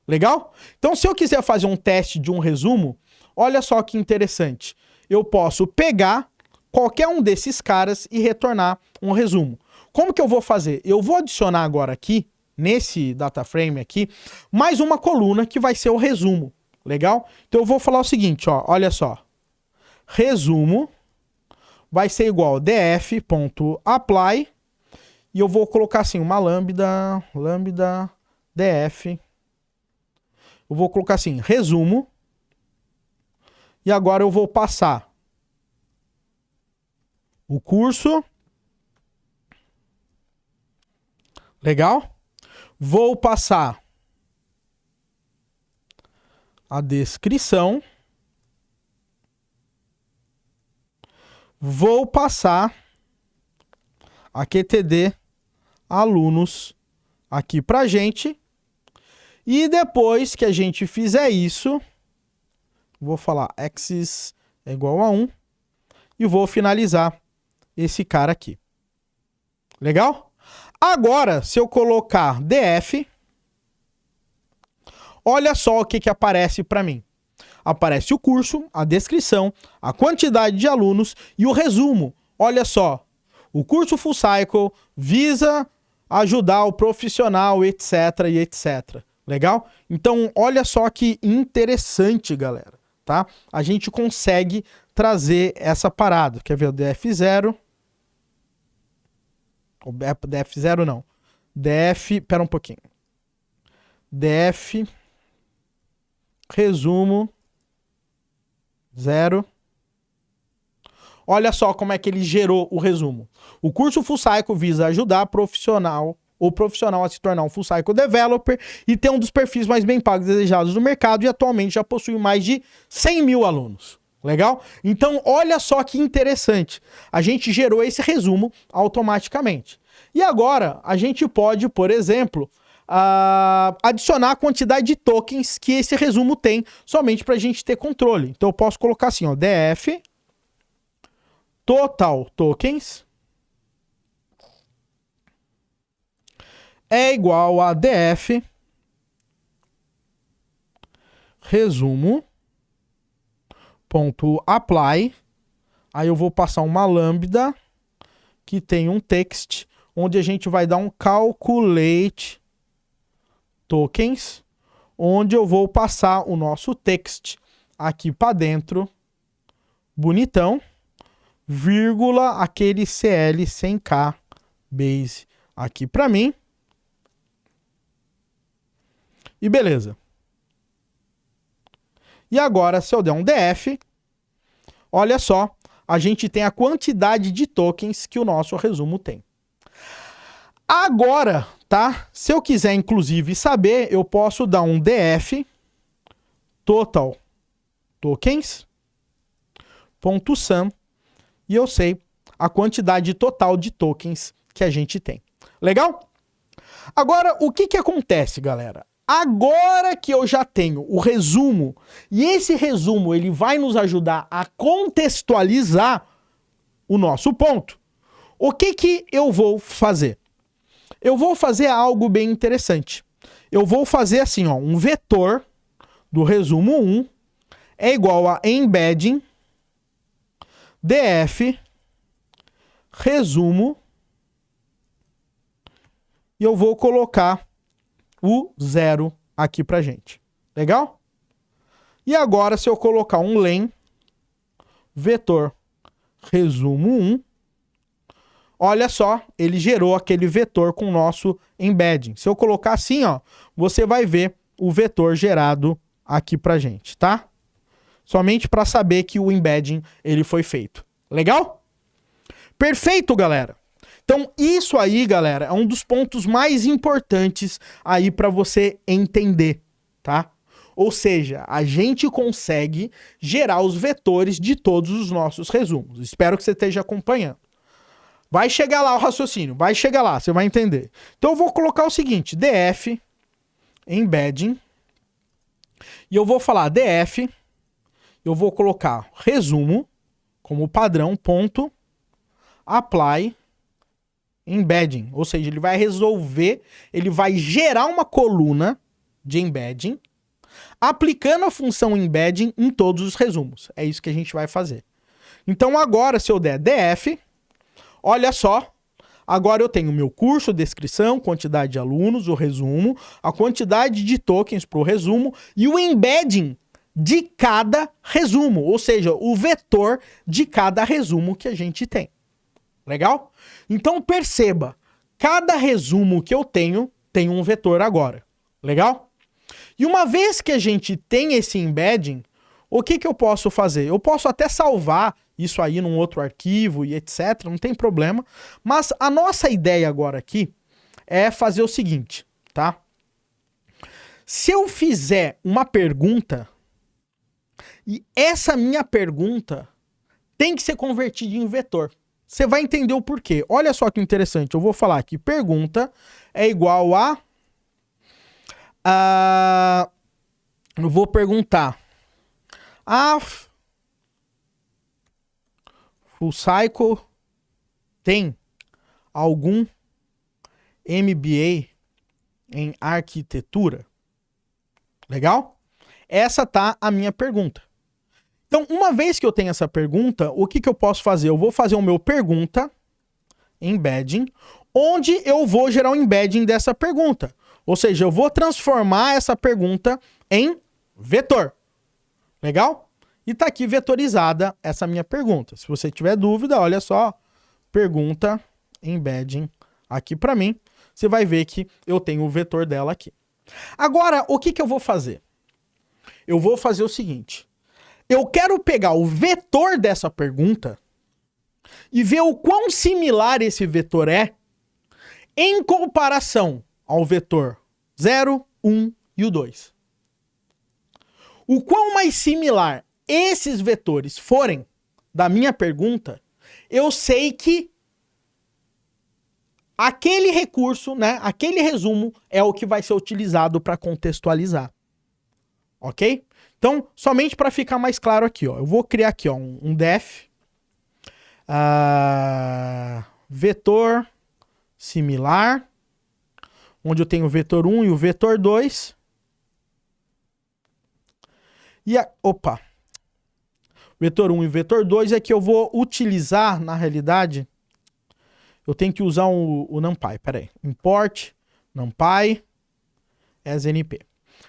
Legal? Então se eu quiser fazer um teste de um resumo, olha só que interessante. Eu posso pegar qualquer um desses caras e retornar um resumo. Como que eu vou fazer? Eu vou adicionar agora aqui, nesse data frame aqui, mais uma coluna que vai ser o resumo. Legal? Então eu vou falar o seguinte, ó, olha só. Resumo vai ser igual a df.apply e eu vou colocar assim uma lambda df. Eu vou colocar assim, resumo. E agora eu vou passar o curso. Legal? Vou passar a descrição. Vou passar a QTD alunos aqui pra gente. E depois que a gente fizer isso, vou falar axis é igual a 1 e vou finalizar esse cara aqui. Legal? Agora, se eu colocar df, olha só o que aparece para mim. Aparece o curso, a descrição, a quantidade de alunos e o resumo. Olha só, o curso Full Cycle visa ajudar o profissional, etc e etc. Legal? Então, olha só que interessante, galera, tá? A gente consegue trazer essa parada. Quer ver o df0? O df0 não. Pera um pouquinho. Def resumo 0. Olha só como é que ele gerou o resumo. O curso Full Cycle visa ajudar profissional ou profissional a se tornar um Full Cycle Developer e ter um dos perfis mais bem pagos e desejados do mercado e atualmente já possui mais de 100 mil alunos. Legal? Então, olha só que interessante. A gente gerou esse resumo automaticamente. E agora, a gente pode, por exemplo, adicionar a quantidade de tokens que esse resumo tem, somente para a gente ter controle. Então, eu posso colocar assim, ó, df total tokens é igual a df resumo.apply. Aí eu vou passar uma lambda que tem um text, onde a gente vai dar um calculate tokens, onde eu vou passar o nosso text aqui para dentro, bonitão, vírgula, aquele CL 100k base aqui para mim. E beleza. E agora, se eu der um df, olha só, a gente tem a quantidade de tokens que o nosso resumo tem. Agora, tá? Se eu quiser, inclusive, saber, eu posso dar um df total tokens.sum e eu sei a quantidade total de tokens que a gente tem. Legal? Agora, o que acontece, galera? Agora que eu já tenho o resumo, e esse resumo ele vai nos ajudar a contextualizar o nosso ponto, o que eu vou fazer? Eu vou fazer algo bem interessante. Eu vou fazer assim, ó, um vetor do resumo 1 é igual a embedding df resumo e eu vou colocar o 0 aqui pra gente. Legal? E agora, se eu colocar um len vetor resumo 1, olha só, ele gerou aquele vetor com o nosso embedding. Se eu colocar assim, ó, você vai ver o vetor gerado aqui pra gente, tá? Somente para saber que o embedding ele foi feito. Legal? Perfeito, galera. Então, isso aí, galera, é um dos pontos mais importantes aí para você entender, tá? Ou seja, a gente consegue gerar os vetores de todos os nossos resumos. Espero que você esteja acompanhando. Vai chegar lá o raciocínio, vai chegar lá, você vai entender. Então, eu vou colocar o seguinte, df embedding, e eu vou falar df, eu vou colocar resumo como padrão, ponto, apply, embedding, ou seja, ele vai resolver, ele vai gerar uma coluna de embedding, aplicando a função embedding em todos os resumos. É isso que a gente vai fazer. Então agora, se eu der df, olha só, agora eu tenho o meu curso, descrição, quantidade de alunos, o resumo, a quantidade de tokens para o resumo e o embedding de cada resumo, ou seja, o vetor de cada resumo que a gente tem. Legal? Então perceba, cada resumo que eu tenho tem um vetor agora. Legal? E uma vez que a gente tem esse embedding, o que eu posso fazer? Eu posso até salvar isso aí num outro arquivo e etc, não tem problema. Mas a nossa ideia agora aqui é fazer o seguinte, tá? Se eu fizer uma pergunta e essa minha pergunta tem que ser convertida em vetor. Você vai entender o porquê. Olha só que interessante. Eu vou falar que pergunta é igual a... eu vou perguntar. Full Cycle tem algum MBA em arquitetura? Legal? Essa tá a minha pergunta. Então, uma vez que eu tenho essa pergunta, o que eu posso fazer? Eu vou fazer o meu pergunta, embedding, onde eu vou gerar um embedding dessa pergunta. Ou seja, eu vou transformar essa pergunta em vetor. Legal? E tá aqui vetorizada essa minha pergunta. Se você tiver dúvida, olha só, pergunta, embedding aqui para mim. Você vai ver que eu tenho o vetor dela aqui. Agora, o que eu vou fazer? Eu vou fazer o seguinte. Eu quero pegar o vetor dessa pergunta e ver o quão similar esse vetor é em comparação ao vetor 0, 1 e o 2. O quão mais similar esses vetores forem da minha pergunta, eu sei que aquele recurso, né, aquele resumo é o que vai ser utilizado para contextualizar. Ok? Então, somente para ficar mais claro aqui, ó, eu vou criar aqui ó, um def vetor similar, onde eu tenho o vetor 1 e o vetor 2. E vetor 1 e vetor 2 é que eu vou utilizar, na realidade, eu tenho que usar o NumPy, peraí, import NumPy as np.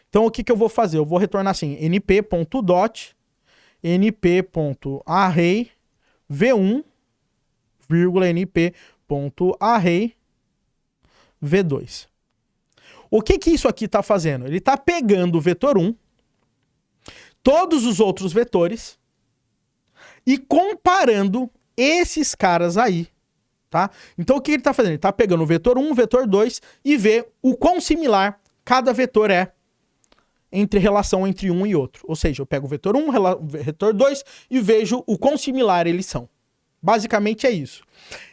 Então, o que eu vou fazer? Eu vou retornar assim, np.dot, np.array, v1, np.array, v2. O que isso aqui está fazendo? Ele está pegando o vetor 1, todos os outros vetores, e comparando esses caras aí, tá? Então, o que ele está fazendo? Ele está pegando o vetor 1, o vetor 2, e vê o quão similar cada vetor é entre relação entre um e outro. Ou seja, eu pego o vetor 1, o vetor 2 e vejo o quão similar eles são. Basicamente é isso.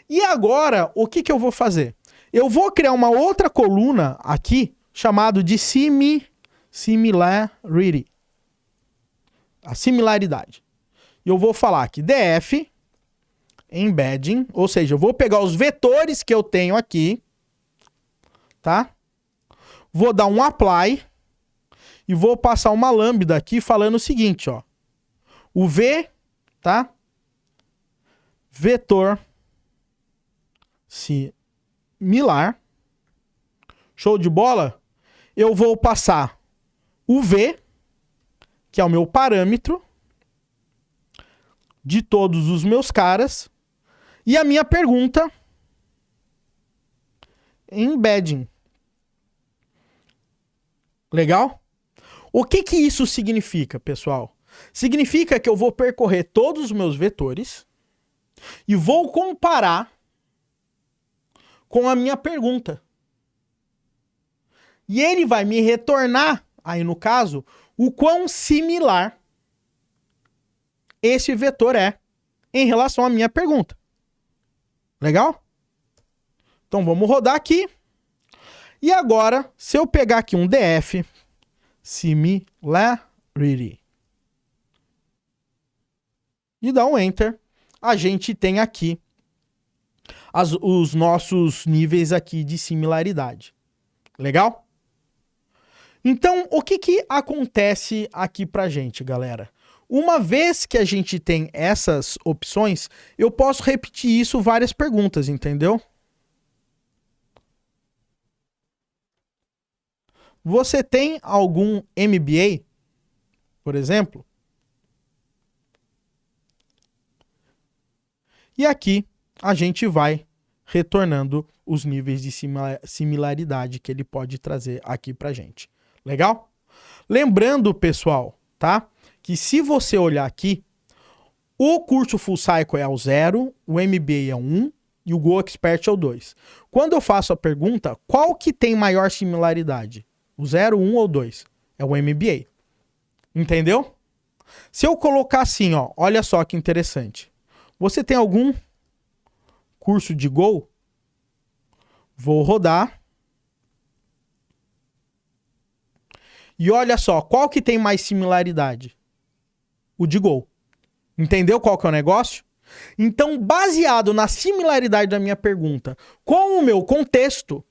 E agora, o que eu vou fazer? Eu vou criar uma outra coluna aqui, chamado de similarity. A similaridade. E eu vou falar aqui, df embedding, ou seja, eu vou pegar os vetores que eu tenho aqui, tá? Vou dar um apply e vou passar uma lambda aqui falando o seguinte, ó. O v, tá? Vetor similar. Show de bola? Eu vou passar o v, que é o meu parâmetro de todos os meus caras, e a minha pergunta embedding. Legal? O que isso significa, pessoal? Significa que eu vou percorrer todos os meus vetores e vou comparar com a minha pergunta. E ele vai me retornar, aí no caso, o quão similar esse vetor é em relação à minha pergunta. Legal? Então vamos rodar aqui. E agora, se eu pegar aqui um df similarity e dar um enter, a gente tem aqui os nossos níveis aqui de similaridade. Legal? Então, o que acontece aqui pra gente, galera? Uma vez que a gente tem essas opções, eu posso repetir isso várias perguntas, entendeu? Você tem algum MBA, por exemplo? E aqui a gente vai retornando os níveis de similaridade que ele pode trazer aqui pra gente. Legal? Lembrando, pessoal, tá? Que se você olhar aqui, o curso Full Cycle é o 0, o MBA é o 1 e o Go Expert é o 2. Quando eu faço a pergunta, qual que tem maior similaridade? O 0, 1 ou 2? É o MBA. Entendeu? Se eu colocar assim, ó, olha só que interessante. Você tem algum curso de Go? Vou rodar. E olha só, qual que tem mais similaridade? O de Go. Entendeu qual que é o negócio? Então, baseado na similaridade da minha pergunta com o meu contexto,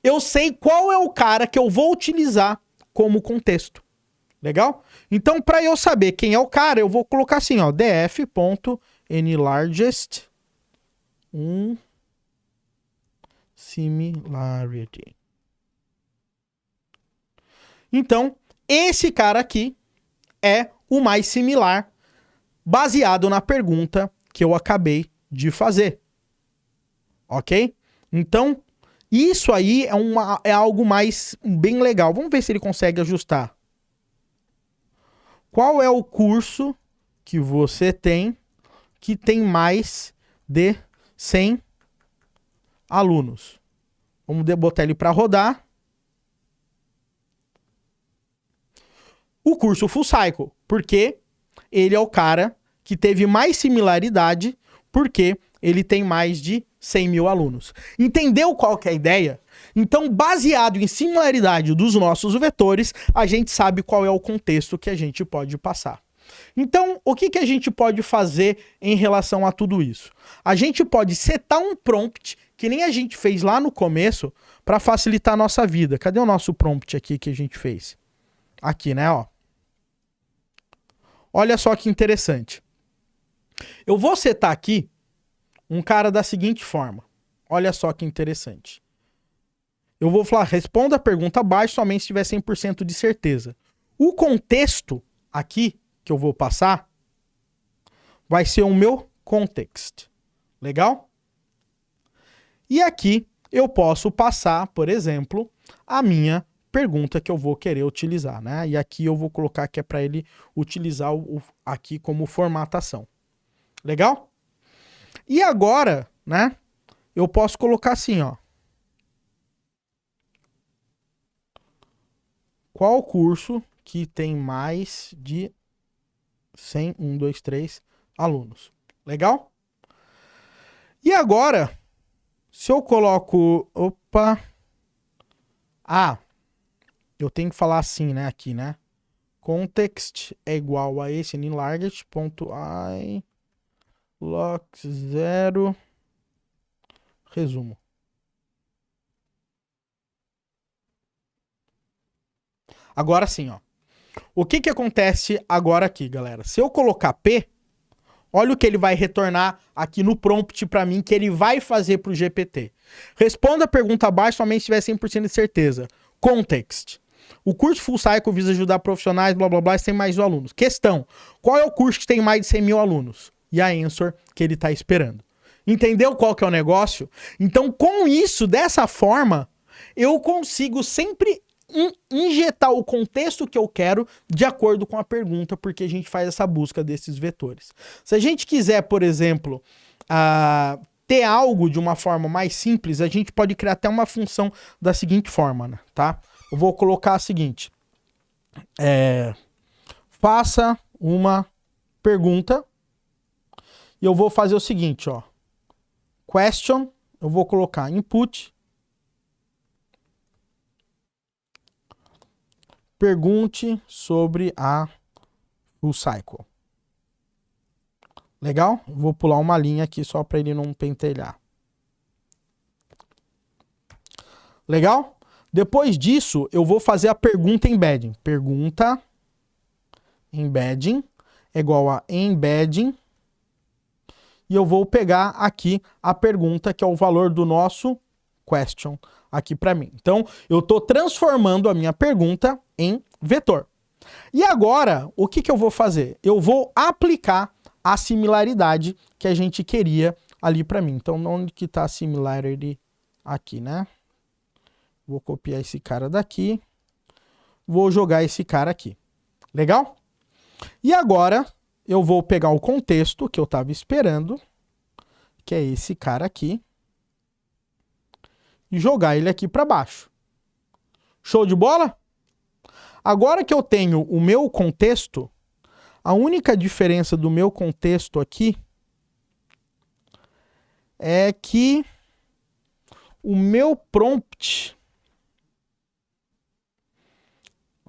eu sei qual é o cara que eu vou utilizar como contexto. Legal? Então, para eu saber quem é o cara, eu vou colocar assim, ó, df.nlargest similarity. Então, esse cara aqui é o mais similar, baseado na pergunta que eu acabei de fazer. Ok? Então, isso aí é algo mais bem legal. Vamos ver se ele consegue ajustar. Qual é o curso que você tem que tem mais de 100 alunos? Vamos botar ele para rodar. O curso Full Cycle, porque ele é o cara que teve mais similaridade, porque ele tem mais de 100 mil alunos. Entendeu qual que é a ideia? Então, baseado em similaridade dos nossos vetores, a gente sabe qual é o contexto que a gente pode passar. Então, o que a gente pode fazer em relação a tudo isso? A gente pode setar um prompt, que nem a gente fez lá no começo, para facilitar a nossa vida. Cadê o nosso prompt aqui que a gente fez? Aqui, né, ó. Olha só que interessante. Eu vou setar aqui um cara da seguinte forma. Olha só que interessante. Eu vou falar, responda a pergunta abaixo somente se tiver 100% de certeza. O contexto aqui que eu vou passar vai ser o meu context. Legal? E aqui eu posso passar, por exemplo, a minha pergunta que eu vou querer utilizar, né? E aqui eu vou colocar que é para ele utilizar aqui como formatação. Legal? E agora, né? Eu posso colocar assim, ó. Qual curso que tem mais de 100, 1, 2, 3 alunos? Legal? E agora, se eu coloco... Opa! Ah, eu tenho que falar assim, né? Aqui, né? Context é igual a esse larget.i loc 0 resumo. Agora sim, ó. O que acontece agora aqui, galera? Se eu colocar P, olha o que ele vai retornar aqui no prompt para mim, que ele vai fazer para o GPT. Responda a pergunta abaixo somente se tiver 100% de certeza. Context. O curso Full Cycle visa ajudar profissionais, blá blá blá, e tem mais alunos. Questão. Qual é o curso que tem mais de 100 mil alunos? E a answer que ele está esperando. Entendeu qual que é o negócio? Então, com isso, dessa forma, eu consigo sempre injetar o contexto que eu quero de acordo com a pergunta, porque a gente faz essa busca desses vetores. Se a gente quiser, por exemplo, ter algo de uma forma mais simples, a gente pode criar até uma função da seguinte forma, né? Tá? Eu vou colocar a seguinte. Faça uma pergunta e eu vou fazer o seguinte, ó. Question, eu vou colocar input. Pergunte sobre a Full Cycle. Legal? Eu vou pular uma linha aqui só para ele não pentelhar. Legal? Depois disso, eu vou fazer a pergunta embedding. Pergunta embedding é igual a embedding. E eu vou pegar aqui a pergunta, que é o valor do nosso question aqui para mim. Então, eu estou transformando a minha pergunta em vetor. E agora, o que eu vou fazer? Eu vou aplicar a similaridade que a gente queria ali para mim. Então, onde que está a similarity aqui, né? Vou copiar esse cara daqui. Vou jogar esse cara aqui. Legal? E agora, eu vou pegar o contexto que eu estava esperando, que é esse cara aqui, e jogar ele aqui para baixo. Show de bola? Agora que eu tenho o meu contexto, a única diferença do meu contexto aqui é que o meu prompt...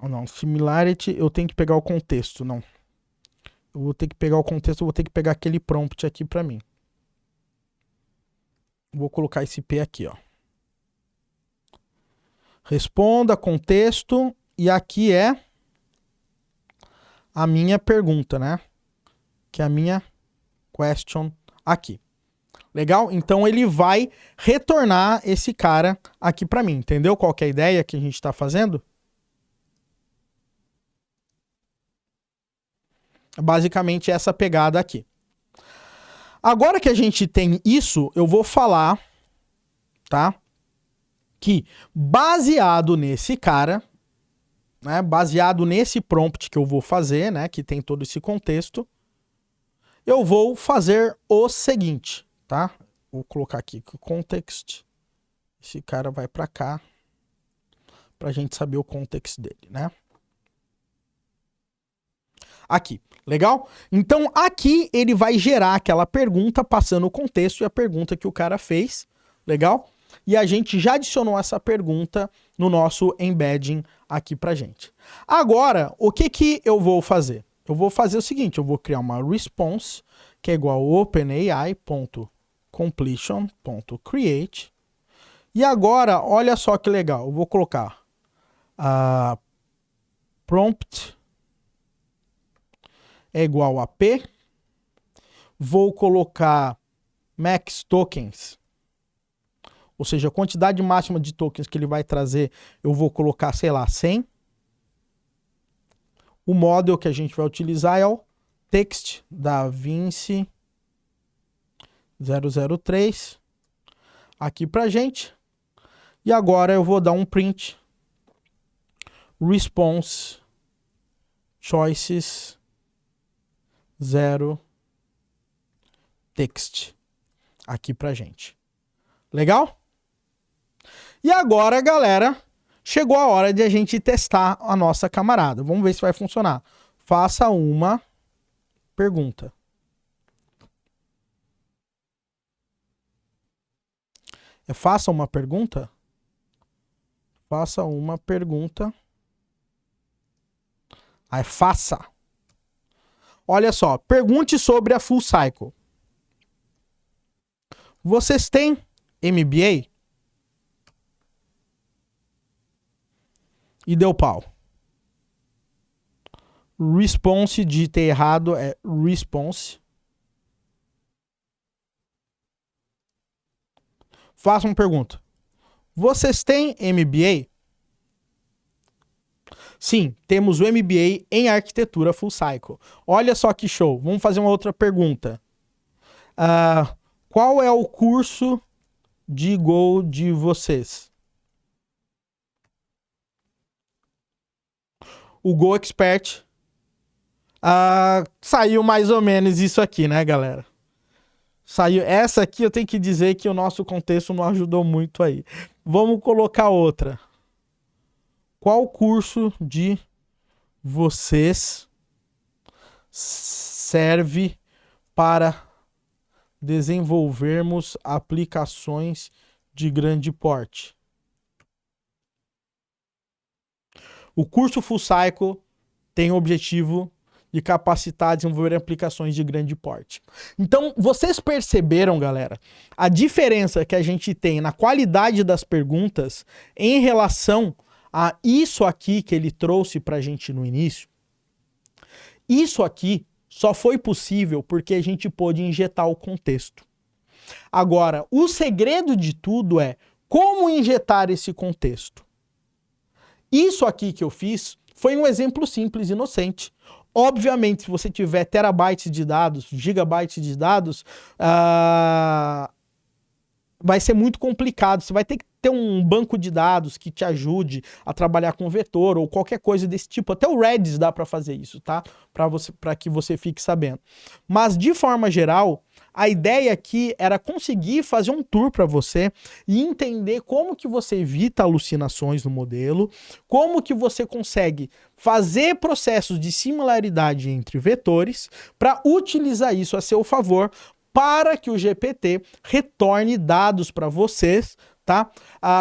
Não, similarity, eu tenho que pegar o contexto, não. Eu vou ter que pegar o contexto, eu vou ter que pegar aquele prompt aqui para mim. Vou colocar esse P aqui, ó. Responda contexto, e aqui é a minha pergunta, né? Que é a minha question aqui. Legal? Então ele vai retornar esse cara aqui para mim. Entendeu qual que é a ideia que a gente está fazendo? Basicamente essa pegada aqui. Agora que a gente tem isso, eu vou falar, tá? Que baseado nesse cara, né, baseado nesse prompt que eu vou fazer, né, que tem todo esse contexto, eu vou fazer o seguinte, tá? Vou colocar aqui que o context Esse cara vai para cá para a gente saber o contexto dele, né? Aqui, legal? Então aqui ele vai gerar aquela pergunta passando o contexto e a pergunta que o cara fez, legal? E a gente já adicionou essa pergunta no nosso embedding aqui pra gente. Agora, o que eu vou fazer? Eu vou fazer o seguinte, eu vou criar uma response que é igual ao openai.completion.create. E agora, olha só que legal, eu vou colocar prompt é igual a P, vou colocar max tokens, ou seja, a quantidade máxima de tokens que ele vai trazer, eu vou colocar, sei lá, 100. O model que a gente vai utilizar é o text da Vinci 003 aqui pra gente. E agora eu vou dar um print response choices 0 text aqui pra gente. Legal? E agora, galera, chegou a hora de a gente testar a nossa camarada. Vamos ver se vai funcionar. Faça uma pergunta. Faça uma pergunta? Faça uma pergunta. Aí, faça. Olha só, pergunte sobre a Full Cycle. Vocês têm MBA? E deu pau. Response, digitei errado, é response. Faça uma pergunta. Vocês têm MBA? Sim, temos o MBA em arquitetura Full Cycle. Olha só que show. Vamos fazer uma outra pergunta. Qual é o curso de Go de vocês? O Go Expert. Saiu mais ou menos isso aqui, né, galera? Saiu. Essa aqui eu tenho que dizer que o nosso contexto não ajudou muito aí. Vamos colocar outra. Qual curso de vocês serve para desenvolvermos aplicações de grande porte? O curso Full Cycle tem o objetivo de capacitar e desenvolver aplicações de grande porte. Então, vocês perceberam, galera, a diferença que a gente tem na qualidade das perguntas em relação a isso aqui que ele trouxe pra gente no início? Isso aqui só foi possível porque a gente pôde injetar o contexto. Agora, o segredo de tudo é como injetar esse contexto. Isso aqui que eu fiz foi um exemplo simples, inocente. Obviamente, se você tiver terabytes de dados, gigabytes de dados, vai ser muito complicado. Você vai ter que ter um banco de dados que te ajude a trabalhar com vetor ou qualquer coisa desse tipo. Até o Redis dá para fazer isso, tá? Para que você fique sabendo. Mas, de forma geral, a ideia aqui era conseguir fazer um tour para você e entender como que você evita alucinações no modelo, como que você consegue fazer processos de similaridade entre vetores para utilizar isso a seu favor para que o GPT retorne dados para vocês, tá?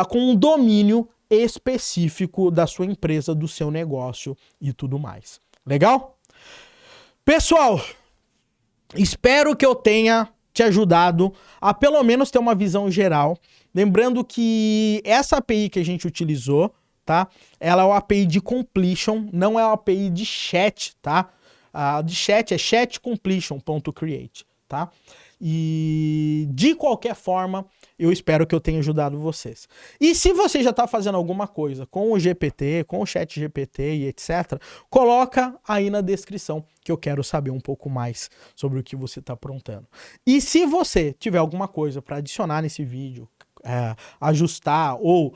Com um domínio específico da sua empresa, do seu negócio e tudo mais. Legal? Pessoal, espero que eu tenha te ajudado a pelo menos ter uma visão geral. Lembrando que essa API que a gente utilizou, tá? Ela é uma API de completion, não é uma API de chat, tá? De chat é chatcompletion.create, tá? E de qualquer forma, eu espero que eu tenha ajudado vocês. E se você já está fazendo alguma coisa com o GPT, com o chat GPT e etc., coloca aí na descrição que eu quero saber um pouco mais sobre o que você está aprontando. E se você tiver alguma coisa para adicionar nesse vídeo, ajustar ou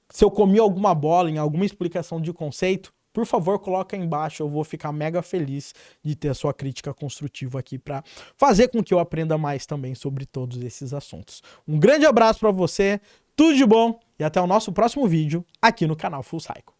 se eu comi alguma bola em alguma explicação de conceito, por favor, coloca aí embaixo, eu vou ficar mega feliz de ter a sua crítica construtiva aqui para fazer com que eu aprenda mais também sobre todos esses assuntos. Um grande abraço para você, tudo de bom e até o nosso próximo vídeo aqui no canal Full Cycle.